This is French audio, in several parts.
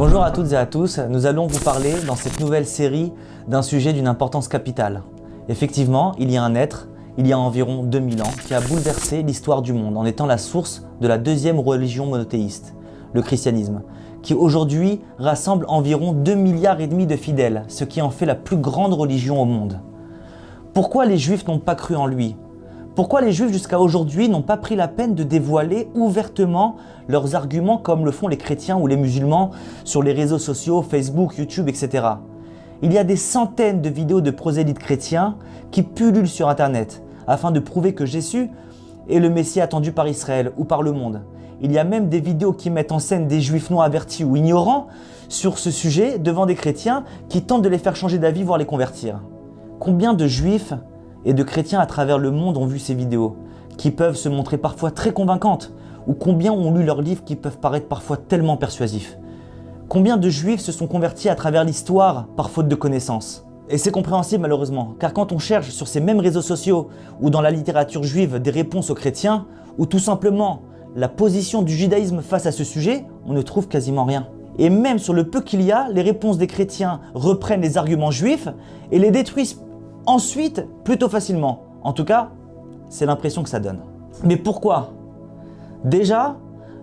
Bonjour à toutes et à tous, nous allons vous parler dans cette nouvelle série d'un sujet d'une importance capitale. Effectivement, il y a un être, il y a environ 2000 ans, qui a bouleversé l'histoire du monde en étant la source de la deuxième religion monothéiste, le christianisme, qui aujourd'hui rassemble environ 2,5 milliards de fidèles, ce qui en fait la plus grande religion au monde. Pourquoi les Juifs n'ont pas cru en lui ? Pourquoi les Juifs jusqu'à aujourd'hui n'ont pas pris la peine de dévoiler ouvertement leurs arguments comme le font les chrétiens ou les musulmans sur les réseaux sociaux, Facebook, YouTube, etc. Il y a des centaines de vidéos de prosélytes chrétiens qui pullulent sur Internet afin de prouver que Jésus est le Messie attendu par Israël ou par le monde. Il y a même des vidéos qui mettent en scène des Juifs non avertis ou ignorants sur ce sujet devant des chrétiens qui tentent de les faire changer d'avis, voire les convertir. Combien de Juifs et de chrétiens à travers le monde ont vu ces vidéos, qui peuvent se montrer parfois très convaincantes, ou combien ont lu leurs livres qui peuvent paraître parfois tellement persuasifs? Combien de Juifs se sont convertis à travers l'histoire par faute de connaissances? Et c'est compréhensible malheureusement, car quand on cherche sur ces mêmes réseaux sociaux ou dans la littérature juive des réponses aux chrétiens, ou tout simplement la position du judaïsme face à ce sujet, on ne trouve quasiment rien. Et même sur le peu qu'il y a, les réponses des chrétiens reprennent les arguments juifs et les détruisent ensuite plutôt facilement. En tout cas, c'est l'impression que ça donne. Mais pourquoi ? Déjà,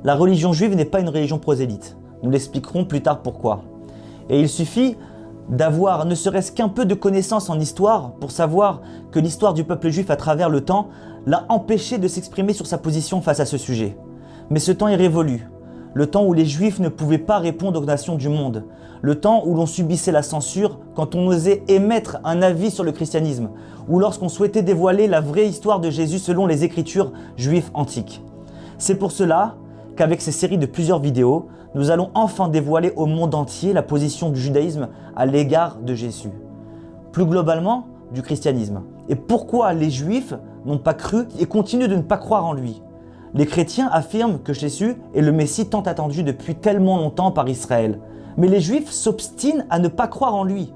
la religion juive n'est pas une religion prosélyte. Nous l'expliquerons plus tard pourquoi. Et il suffit d'avoir ne serait-ce qu'un peu de connaissance en histoire pour savoir que l'histoire du peuple juif à travers le temps l'a empêché de s'exprimer sur sa position face à ce sujet. Mais ce temps est révolu. Le temps où les Juifs ne pouvaient pas répondre aux nations du monde. Le temps où l'on subissait la censure quand on osait émettre un avis sur le christianisme, ou lorsqu'on souhaitait dévoiler la vraie histoire de Jésus selon les écritures juives antiques. C'est pour cela qu'avec ces séries de plusieurs vidéos, nous allons enfin dévoiler au monde entier la position du judaïsme à l'égard de Jésus. Plus globalement, du christianisme. Et pourquoi les Juifs n'ont pas cru et continuent de ne pas croire en lui. Les chrétiens affirment que Jésus est le Messie tant attendu depuis tellement longtemps par Israël. Mais les Juifs s'obstinent à ne pas croire en lui,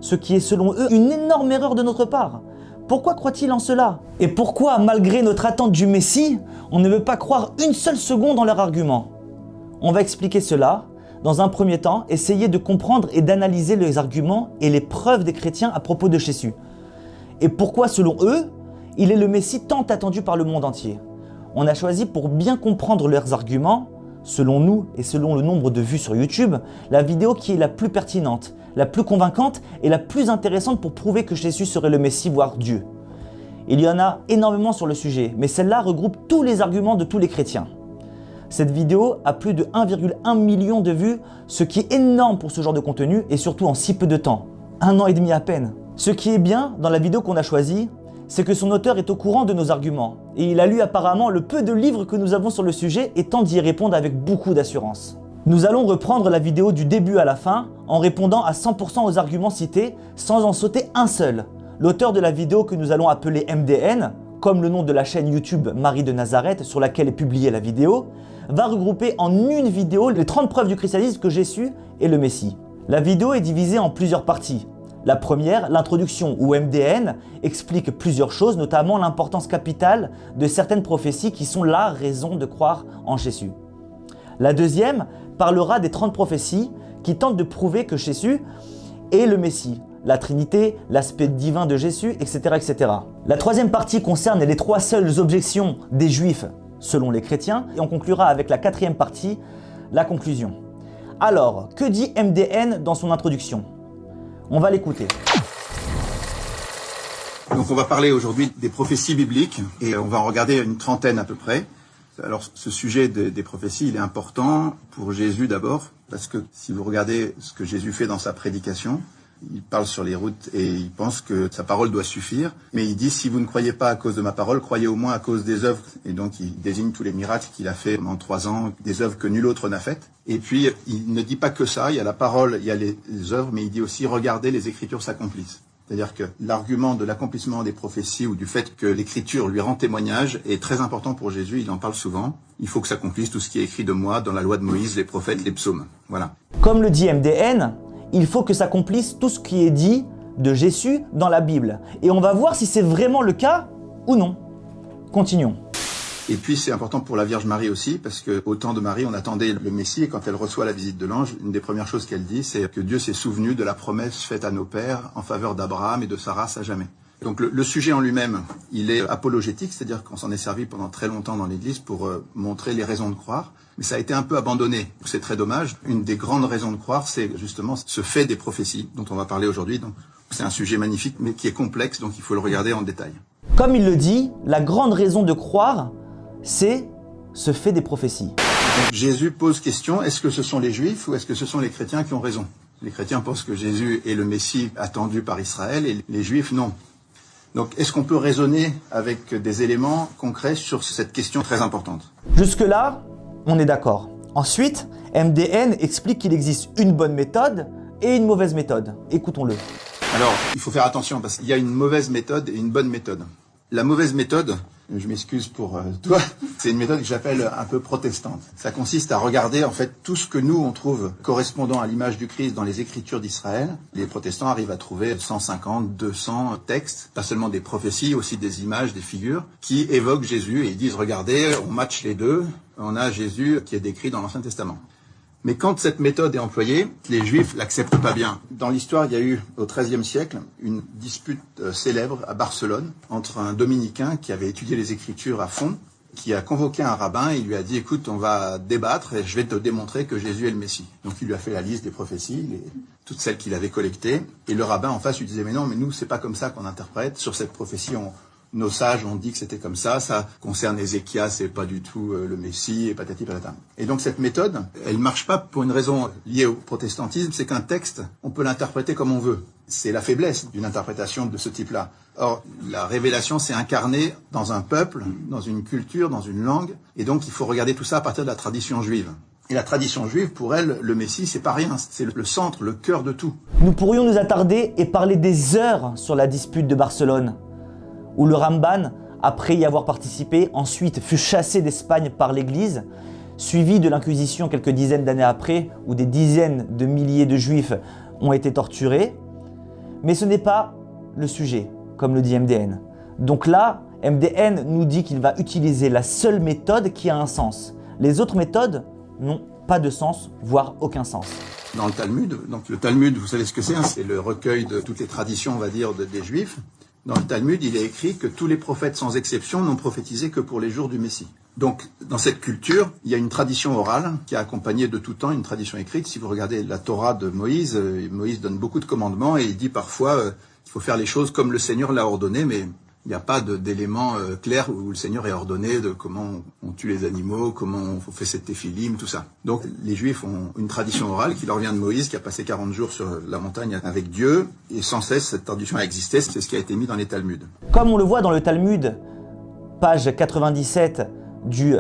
ce qui est selon eux une énorme erreur de notre part. Pourquoi croient-ils en cela? Et pourquoi, malgré notre attente du Messie, on ne veut pas croire une seule seconde en leur argument? On va expliquer cela. Dans un premier temps, essayer de comprendre et d'analyser les arguments et les preuves des chrétiens à propos de Jésus. Et pourquoi, selon eux, il est le Messie tant attendu par le monde entier. On a choisi pour bien comprendre leurs arguments, selon nous et selon le nombre de vues sur YouTube, la vidéo qui est la plus pertinente, la plus convaincante et la plus intéressante pour prouver que Jésus serait le Messie, voire Dieu. Il y en a énormément sur le sujet, mais celle-là regroupe tous les arguments de tous les chrétiens. Cette vidéo a plus de 1,1 million de vues, ce qui est énorme pour ce genre de contenu et surtout en si peu de temps, 1 an et demi à peine. Ce qui est bien dans la vidéo qu'on a choisie, c'est que son auteur est au courant de nos arguments et il a lu apparemment le peu de livres que nous avons sur le sujet et tente d'y répondre avec beaucoup d'assurance. Nous allons reprendre la vidéo du début à la fin en répondant à 100% aux arguments cités sans en sauter un seul. L'auteur de la vidéo que nous allons appeler MDN, comme le nom de la chaîne YouTube Marie de Nazareth sur laquelle est publiée la vidéo, va regrouper en une vidéo les 30 preuves du christianisme que Jésus est le Messie. La vidéo est divisée en plusieurs parties. La première, l'introduction où MDN explique plusieurs choses, notamment l'importance capitale de certaines prophéties qui sont la raison de croire en Jésus. La deuxième parlera des 30 prophéties qui tentent de prouver que Jésus est le Messie, la Trinité, l'aspect divin de Jésus, etc., etc. La troisième partie concerne les 3 seules objections des Juifs selon les chrétiens et on conclura avec la quatrième partie, la conclusion. Alors, que dit MDN dans son introduction ? On va l'écouter. Donc on va parler aujourd'hui des prophéties bibliques et on va en regarder une trentaine à peu près. Alors ce sujet des prophéties, il est important pour Jésus d'abord, parce que si vous regardez ce que Jésus fait dans sa prédication, il parle sur les routes et il pense que sa parole doit suffire. Mais il dit, si vous ne croyez pas à cause de ma parole, croyez au moins à cause des œuvres. Et donc il désigne tous les miracles qu'il a fait pendant 3 ans, des œuvres que nul autre n'a faites. Et puis il ne dit pas que ça, il y a la parole, il y a les œuvres, mais il dit aussi, regardez, les Écritures s'accomplissent. C'est-à-dire que l'argument de l'accomplissement des prophéties ou du fait que l'Écriture lui rend témoignage est très important pour Jésus, il en parle souvent. Il faut que s'accomplisse tout ce qui est écrit de moi dans la loi de Moïse, les prophètes, les psaumes. Voilà. Comme le dit MDN, il faut que s'accomplisse tout ce qui est dit de Jésus dans la Bible. Et on va voir si c'est vraiment le cas ou non. Continuons. Et puis c'est important pour la Vierge Marie aussi, parce que au temps de Marie, on attendait le Messie, et quand elle reçoit la visite de l'ange, une des premières choses qu'elle dit, c'est que Dieu s'est souvenu de la promesse faite à nos pères en faveur d'Abraham et de sa race à jamais. Donc le sujet en lui-même, il est apologétique, c'est-à-dire qu'on s'en est servi pendant très longtemps dans l'Église pour montrer les raisons de croire, mais ça a été un peu abandonné. C'est très dommage. Une des grandes raisons de croire, c'est justement ce fait des prophéties dont on va parler aujourd'hui. Donc c'est un sujet magnifique, mais qui est complexe, donc il faut le regarder en détail. Comme il le dit, la grande raison de croire, c'est ce fait des prophéties. Donc, Jésus pose question, est-ce que ce sont les Juifs ou est-ce que ce sont les chrétiens qui ont raison? Les chrétiens pensent que Jésus est le Messie attendu par Israël et les Juifs non. Donc est-ce qu'on peut raisonner avec des éléments concrets sur cette question très importante? Jusque-là, on est d'accord. Ensuite, MDN explique qu'il existe une bonne méthode et une mauvaise méthode. Écoutons-le. Alors, il faut faire attention parce qu'il y a une mauvaise méthode et une bonne méthode. La mauvaise méthode, je m'excuse pour toi, c'est une méthode que j'appelle un peu protestante. Ça consiste à regarder en fait tout ce que nous on trouve correspondant à l'image du Christ dans les Écritures d'Israël. Les protestants arrivent à trouver 150, 200 textes, pas seulement des prophéties, aussi des images, des figures, qui évoquent Jésus et ils disent regardez, on match les deux, on a Jésus qui est décrit dans l'Ancien Testament. Mais quand cette méthode est employée, les Juifs l'acceptent pas bien. Dans l'histoire, il y a eu au XIIIe siècle une dispute célèbre à Barcelone entre un dominicain qui avait étudié les Écritures à fond, qui a convoqué un rabbin et il lui a dit écoute, on va débattre et je vais te démontrer que Jésus est le Messie. Donc il lui a fait la liste des prophéties, toutes celles qu'il avait collectées, et le rabbin en face lui disait mais non, mais nous c'est pas comme ça qu'on interprète. Sur cette prophétie, nos sages ont dit que c'était comme ça concerne Ézéchias, c'est pas du tout le Messie, et patati patata. Et donc cette méthode, elle marche pas pour une raison liée au protestantisme, c'est qu'un texte, on peut l'interpréter comme on veut. C'est la faiblesse d'une interprétation de ce type-là. Or, la révélation s'est incarnée dans un peuple, dans une culture, dans une langue, et donc il faut regarder tout ça à partir de la tradition juive. Et la tradition juive, pour elle, le Messie, c'est pas rien, c'est le centre, le cœur de tout. Nous pourrions nous attarder et parler des heures sur la dispute de Barcelone, où le Ramban, après y avoir participé, ensuite fut chassé d'Espagne par l'Église, suivi de l'Inquisition quelques dizaines d'années après, où des dizaines de milliers de Juifs ont été torturés. Mais ce n'est pas le sujet, comme le dit MDN. Donc là, MDN nous dit qu'il va utiliser la seule méthode qui a un sens. Les autres méthodes n'ont pas de sens, voire aucun sens. Dans le Talmud, donc le Talmud, vous savez ce que c'est, hein, c'est le recueil de toutes les traditions, on va dire, des Juifs. Dans le Talmud, il est écrit que tous les prophètes, sans exception, n'ont prophétisé que pour les jours du Messie. Donc, dans cette culture, il y a une tradition orale qui a accompagné de tout temps une tradition écrite. Si vous regardez la Torah de Moïse, Moïse donne beaucoup de commandements et il dit parfois qu'il faut faire les choses comme le Seigneur l'a ordonné, mais il n'y a pas d'éléments clairs où le Seigneur est ordonné de comment on tue les animaux, comment on fait cette téphilim, tout ça. Donc les Juifs ont une tradition orale qui leur vient de Moïse, qui a passé 40 jours sur la montagne avec Dieu, et sans cesse cette tradition a existé, c'est ce qui a été mis dans les Talmuds. Comme on le voit dans le Talmud, page 97 du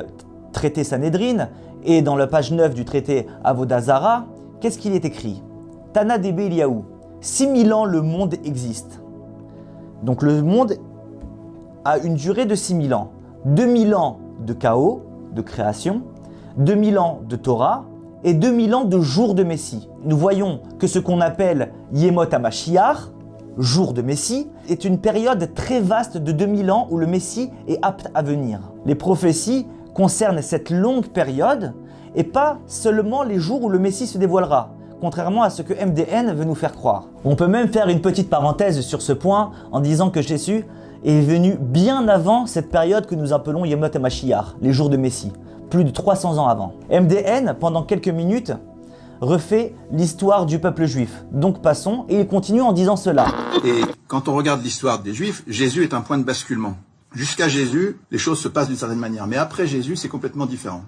traité Sanhédrin, et dans la page 9 du traité Avodah Zarah, qu'est-ce qu'il est écrit? Tana Debe Eliyahu, 6000 ans le monde existe. Donc le monde a une durée de 6000 ans. 2000 ans de chaos, de création, 2000 ans de Torah et 2000 ans de jour de Messie. Nous voyons que ce qu'on appelle Yemot HaMashiach, jour de Messie, est une période très vaste de 2000 ans où le Messie est apte à venir. Les prophéties concernent cette longue période et pas seulement les jours où le Messie se dévoilera, contrairement à ce que MDN veut nous faire croire. On peut même faire une petite parenthèse sur ce point en disant que Jésus est venu bien avant cette période que nous appelons Yemot HaMashiach, les jours de Messie, plus de 300 ans avant. MDN, pendant quelques minutes, refait l'histoire du peuple juif. Donc passons, et il continue en disant cela. Et quand on regarde l'histoire des Juifs, Jésus est un point de basculement. Jusqu'à Jésus, les choses se passent d'une certaine manière, mais après Jésus, c'est complètement différent.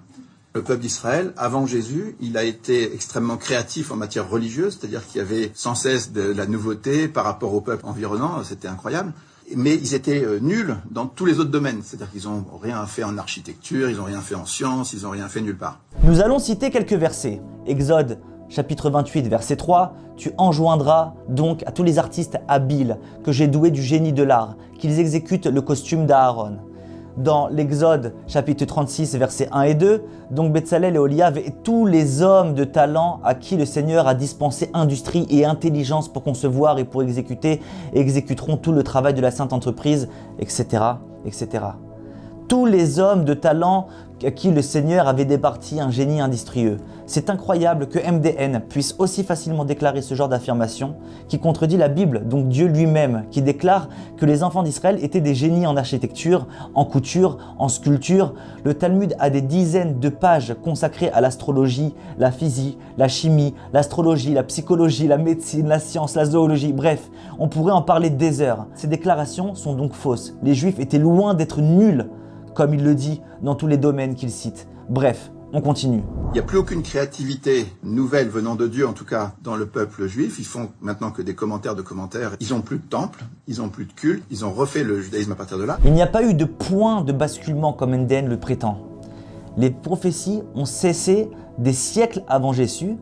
Le peuple d'Israël, avant Jésus, il a été extrêmement créatif en matière religieuse, c'est-à-dire qu'il y avait sans cesse de la nouveauté par rapport au peuple environnant, c'était incroyable. Mais ils étaient nuls dans tous les autres domaines, c'est-à-dire qu'ils n'ont rien fait en architecture, ils n'ont rien fait en sciences, ils n'ont rien fait nulle part. Nous allons citer quelques versets. Exode, chapitre 28, verset 3, « Tu enjoindras donc à tous les artistes habiles que j'ai doués du génie de l'art, qu'ils exécutent le costume d'Aaron. » Dans l'Exode, chapitre 36, versets 1 et 2, « Donc Betsalel et Oliav et tous les hommes de talent à qui le Seigneur a dispensé industrie et intelligence pour concevoir et pour exécuter, exécuteront tout le travail de la sainte entreprise, etc. etc. » tous les hommes de talent à qui le Seigneur avait départi un génie industrieux. C'est incroyable que MDN puisse aussi facilement déclarer ce genre d'affirmation qui contredit la Bible, donc Dieu lui-même, qui déclare que les enfants d'Israël étaient des génies en architecture, en couture, en sculpture. Le Talmud a des dizaines de pages consacrées à l'astrologie, la physique, la chimie, l'astrologie, la psychologie, la médecine, la science, la zoologie, bref, on pourrait en parler des heures. Ces déclarations sont donc fausses. Les Juifs étaient loin d'être nuls, comme il le dit dans tous les domaines qu'il cite. Bref, on continue. Il n'y a plus aucune créativité nouvelle venant de Dieu, en tout cas dans le peuple juif. Ils font maintenant que des commentaires de commentaires. Ils n'ont plus de temple, ils n'ont plus de culte, ils ont refait le judaïsme à partir de là. Il n'y a pas eu de point de basculement comme MDN le prétend. Les prophéties ont cessé des siècles avant Jésus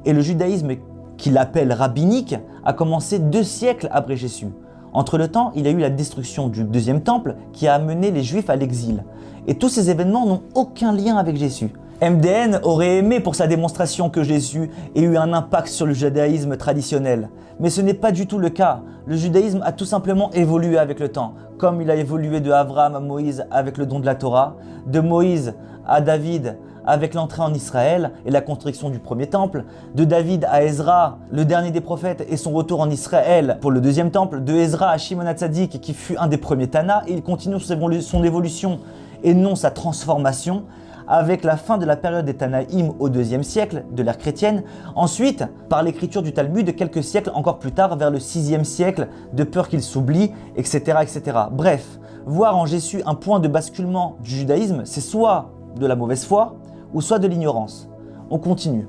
et le judaïsme qu'il appelle rabbinique a commencé 2 siècles après Jésus. Entre le temps, il y a eu la destruction du 2e temple qui a amené les Juifs à l'exil. Et tous ces événements n'ont aucun lien avec Jésus. MDN aurait aimé pour sa démonstration que Jésus ait eu un impact sur le judaïsme traditionnel. Mais ce n'est pas du tout le cas. Le judaïsme a tout simplement évolué avec le temps, comme il a évolué de Abraham à Moïse avec le don de la Torah, de Moïse à David avec l'entrée en Israël et la construction du 1er temple, de David à Ezra, le dernier des prophètes, et son retour en Israël pour le 2e temple, de Ezra à Shimon HaTzadik qui fut un des premiers Tana, et il continue son évolution et non sa transformation, avec la fin de la période des Tanaïm au 2e siècle de l'ère chrétienne, ensuite par l'écriture du Talmud quelques siècles encore plus tard vers le 6e siècle, de peur qu'il s'oublie, etc., etc. Bref, voir en Jésus un point de basculement du judaïsme, c'est soit de la mauvaise foi, ou soit de l'ignorance. On continue.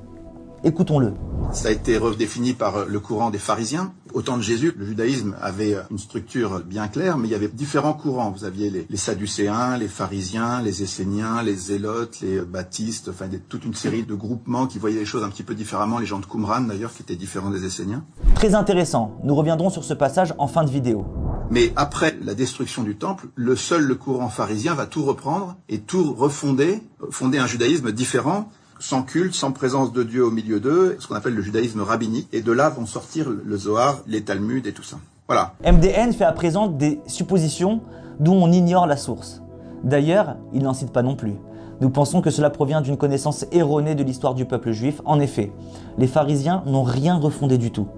Écoutons-le. Ça a été redéfini par le courant des pharisiens. Au temps de Jésus, le judaïsme avait une structure bien claire, mais il y avait différents courants. Vous aviez les sadducéens, les pharisiens, les esséniens, les zélotes, les baptistes, enfin toute une série de groupements qui voyaient les choses un petit peu différemment, les gens de Qumran d'ailleurs, qui étaient différents des esséniens. Très intéressant. Nous reviendrons sur ce passage en fin de vidéo. Mais après la destruction du temple, le courant pharisien va tout reprendre et tout refonder, fonder un judaïsme différent, sans culte, sans présence de Dieu au milieu d'eux, ce qu'on appelle le judaïsme rabbinique. Et de là vont sortir le Zohar, les Talmuds et tout ça. Voilà. MDN fait à présent des suppositions d'où on ignore la source. D'ailleurs, il n'en cite pas non plus. Nous pensons que cela provient d'une connaissance erronée de l'histoire du peuple juif. En effet, les pharisiens n'ont rien refondé du tout.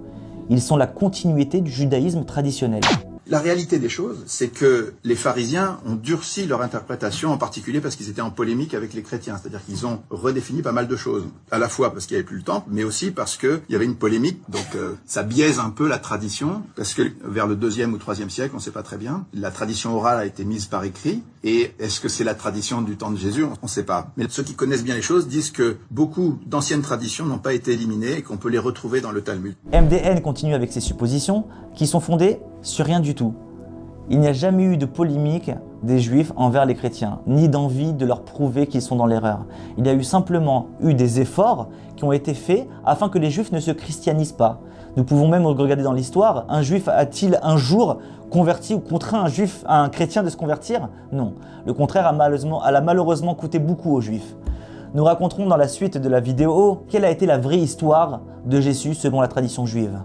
Ils sont la continuité du judaïsme traditionnel. La réalité des choses, c'est que les pharisiens ont durci leur interprétation, en particulier parce qu'ils étaient en polémique avec les chrétiens. C'est-à-dire qu'ils ont redéfini pas mal de choses. À la fois parce qu'il n'y avait plus le temple, mais aussi parce qu'il y avait une polémique. Donc ça biaise un peu la tradition, parce que vers le 2e ou 3e siècle, on ne sait pas très bien, la tradition orale a été mise par écrit. Et est-ce que c'est la tradition du temps de Jésus? On ne sait pas. Mais ceux qui connaissent bien les choses disent que beaucoup d'anciennes traditions n'ont pas été éliminées et qu'on peut les retrouver dans le Talmud. MDN continue avec ses suppositions qui sont fondées sur rien du tout. Il n'y a jamais eu de polémique des Juifs envers les chrétiens, ni d'envie de leur prouver qu'ils sont dans l'erreur. Il y a simplement eu des efforts qui ont été faits afin que les Juifs ne se christianisent pas. Nous pouvons même regarder dans l'histoire, un Juif a-t-il un jour converti ou contraint un chrétien de se convertir? Non. Le contraire a malheureusement coûté beaucoup aux Juifs. Nous raconterons dans la suite de la vidéo quelle a été la vraie histoire de Jésus selon la tradition juive.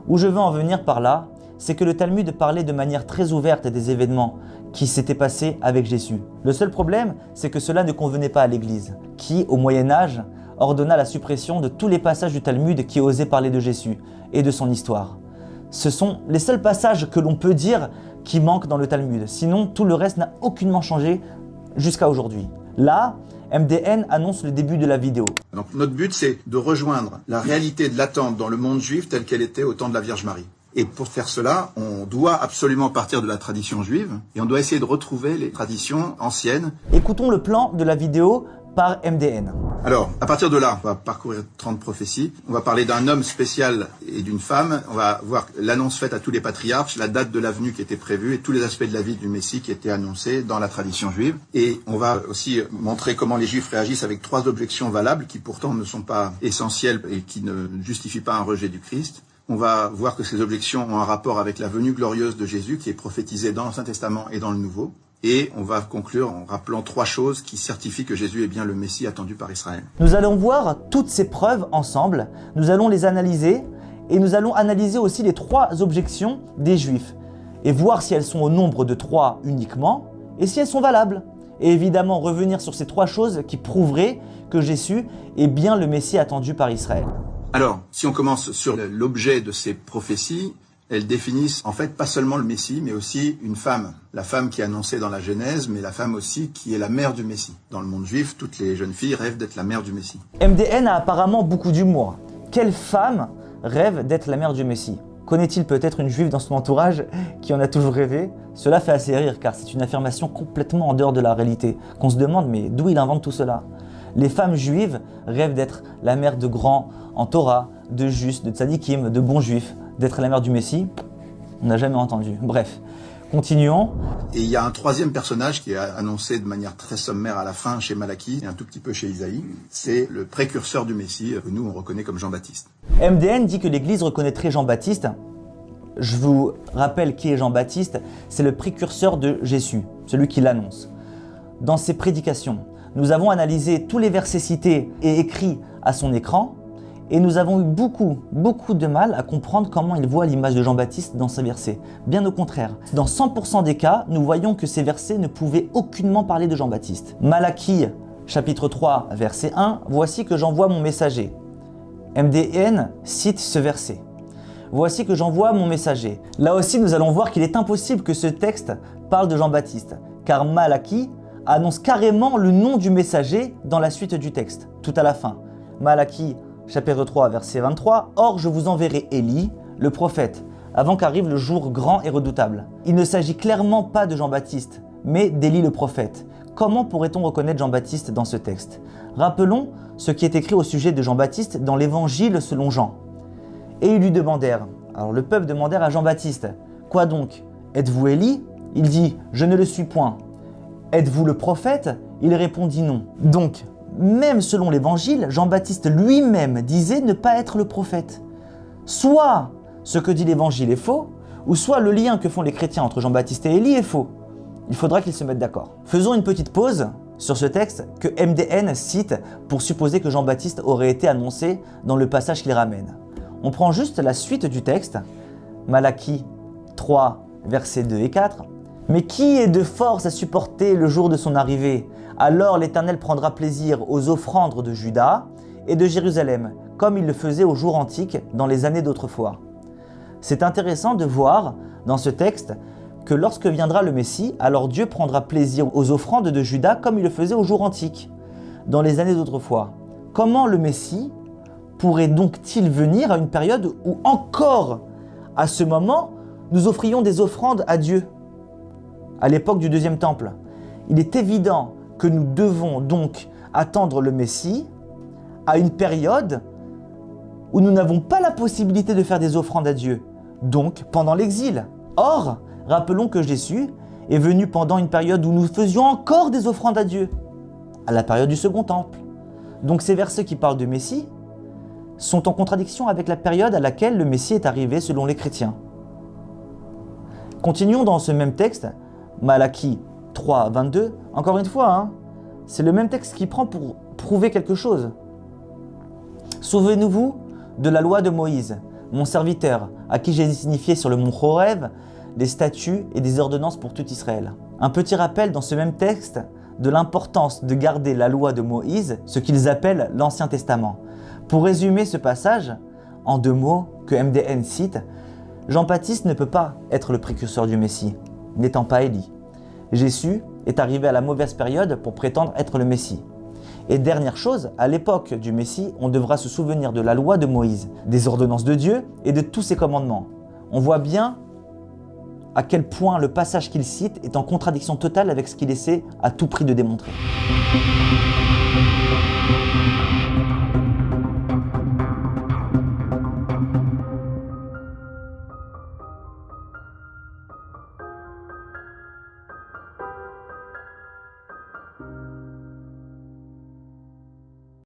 Où je veux en venir par là, c'est que le Talmud parlait de manière très ouverte des événements qui s'étaient passés avec Jésus. Le seul problème, c'est que cela ne convenait pas à l'Église, qui, au Moyen-Âge, ordonna la suppression de tous les passages du Talmud qui osaient parler de Jésus et de son histoire. Ce sont les seuls passages que l'on peut dire qui manquent dans le Talmud. Sinon, tout le reste n'a aucunement changé jusqu'à aujourd'hui. Là, MDN annonce le début de la vidéo. Donc notre but, c'est de rejoindre la réalité de l'attente dans le monde juif telle qu'elle était au temps de la Vierge Marie. Et pour faire cela, on doit absolument partir de la tradition juive et on doit essayer de retrouver les traditions anciennes. Écoutons le plan de la vidéo par MDN. Alors, à partir de là, on va parcourir 30 prophéties. On va parler d'un homme spécial et d'une femme. On va voir l'annonce faite à tous les patriarches, la date de la venue qui était prévue et tous les aspects de la vie du Messie qui étaient annoncés dans la tradition juive. Et on va aussi montrer comment les Juifs réagissent avec 3 objections valables qui pourtant ne sont pas essentielles et qui ne justifient pas un rejet du Christ. On va voir que ces objections ont un rapport avec la venue glorieuse de Jésus qui est prophétisée dans l'Ancien Testament et dans le Nouveau. Et on va conclure en rappelant 3 choses qui certifient que Jésus est bien le Messie attendu par Israël. Nous allons voir toutes ces preuves ensemble, nous allons les analyser et nous allons analyser aussi les 3 objections des Juifs et voir si elles sont au nombre de 3 uniquement et si elles sont valables. et évidemment revenir sur ces 3 choses qui prouveraient que Jésus est bien le Messie attendu par Israël. Alors, si on commence sur l'objet de ces prophéties, elles définissent en fait pas seulement le Messie, mais aussi une femme. La femme qui est annoncée dans la Genèse, mais la femme aussi qui est la mère du Messie. Dans le monde juif, toutes les jeunes filles rêvent d'être la mère du Messie. MDN a apparemment beaucoup d'humour. Quelle femme rêve d'être la mère du Messie? Connaît-il peut-être une juive dans son entourage qui en a toujours rêvé? Cela fait assez rire car c'est une affirmation complètement en dehors de la réalité, qu'on se demande mais d'où il invente tout cela? Les femmes juives rêvent d'être la mère de grands en Torah, de justes, de tzadikim, de bons juifs. D'être la mère du Messie, on n'a jamais entendu. Bref, continuons. Et il y a un 3e personnage qui est annoncé de manière très sommaire à la fin chez Malachie et un tout petit peu chez Isaïe. C'est le précurseur du Messie que nous on reconnaît comme Jean-Baptiste. MDN dit que l'Église reconnaîtrait Jean-Baptiste. Je vous rappelle qui est Jean-Baptiste. C'est le précurseur de Jésus, celui qui l'annonce. Dans ses prédications, nous avons analysé tous les versets cités et écrits à son écran. Et nous avons eu beaucoup de mal à comprendre comment il voit l'image de Jean-Baptiste dans ces versets. Bien au contraire, dans 100% des cas, nous voyons que ces versets ne pouvaient aucunement parler de Jean-Baptiste. Malachie, chapitre 3, verset 1, « Voici que j'envoie mon messager ». MDN cite ce verset. « Voici que j'envoie mon messager ». Là aussi, nous allons voir qu'il est impossible que ce texte parle de Jean-Baptiste, car Malachie annonce carrément le nom du messager dans la suite du texte, tout à la fin. Malachie, chapitre 3, verset 23, « Or je vous enverrai Élie, le prophète, avant qu'arrive le jour grand et redoutable. » Il ne s'agit clairement pas de Jean-Baptiste, mais d'Élie le prophète. Comment pourrait-on reconnaître Jean-Baptiste dans ce texte? Rappelons ce qui est écrit au sujet de Jean-Baptiste dans l'Évangile selon Jean. Et ils lui demandèrent, alors le peuple demandèrent à Jean-Baptiste, « Quoi donc? Êtes-vous Élie » Il dit, « Je ne le suis point. » « Êtes-vous le prophète » Il répondit non. Donc, même selon l'Évangile, Jean-Baptiste lui-même disait ne pas être le prophète. Soit ce que dit l'Évangile est faux, ou soit le lien que font les chrétiens entre Jean-Baptiste et Élie est faux. Il faudra qu'ils se mettent d'accord. Faisons une petite pause sur ce texte que MDN cite pour supposer que Jean-Baptiste aurait été annoncé dans le passage qu'il ramène. On prend juste la suite du texte, Malachie 3, versets 2 et 4. « Mais qui est de force à supporter le jour de son arrivée? Alors l'Éternel prendra plaisir aux offrandes de Juda et de Jérusalem, comme il le faisait aux jours antiques dans les années d'autrefois. » C'est intéressant de voir dans ce texte que lorsque viendra le Messie, alors Dieu prendra plaisir aux offrandes de Juda comme il le faisait aux jours antiques, dans les années d'autrefois. Comment le Messie pourrait donc-il venir à une période où encore, à ce moment, nous offrions des offrandes à Dieu, à l'époque du deuxième temple? Il est évident que nous devons donc attendre le Messie à une période où nous n'avons pas la possibilité de faire des offrandes à Dieu, donc pendant l'exil. Or, rappelons que Jésus est venu pendant une période où nous faisions encore des offrandes à Dieu, à la période du second temple. Donc ces versets qui parlent du Messie sont en contradiction avec la période à laquelle le Messie est arrivé selon les chrétiens. Continuons dans ce même texte, Malachie 3, 22, encore une fois, c'est le même texte qui prend pour prouver quelque chose. « Souvenez-vous de la loi de Moïse, mon serviteur, à qui j'ai signifié sur le mont Horeb des statuts et des ordonnances pour tout Israël. » Un petit rappel dans ce même texte de l'importance de garder la loi de Moïse, ce qu'ils appellent l'Ancien Testament. Pour résumer ce passage, en 2 mots que MDN cite, Jean-Baptiste ne peut pas être le précurseur du Messie, n'étant pas Élie. Jésus est arrivé à la mauvaise période pour prétendre être le Messie. Et dernière chose, à l'époque du Messie, on devra se souvenir de la loi de Moïse, des ordonnances de Dieu et de tous ses commandements. On voit bien à quel point le passage qu'il cite est en contradiction totale avec ce qu'il essaie à tout prix de démontrer.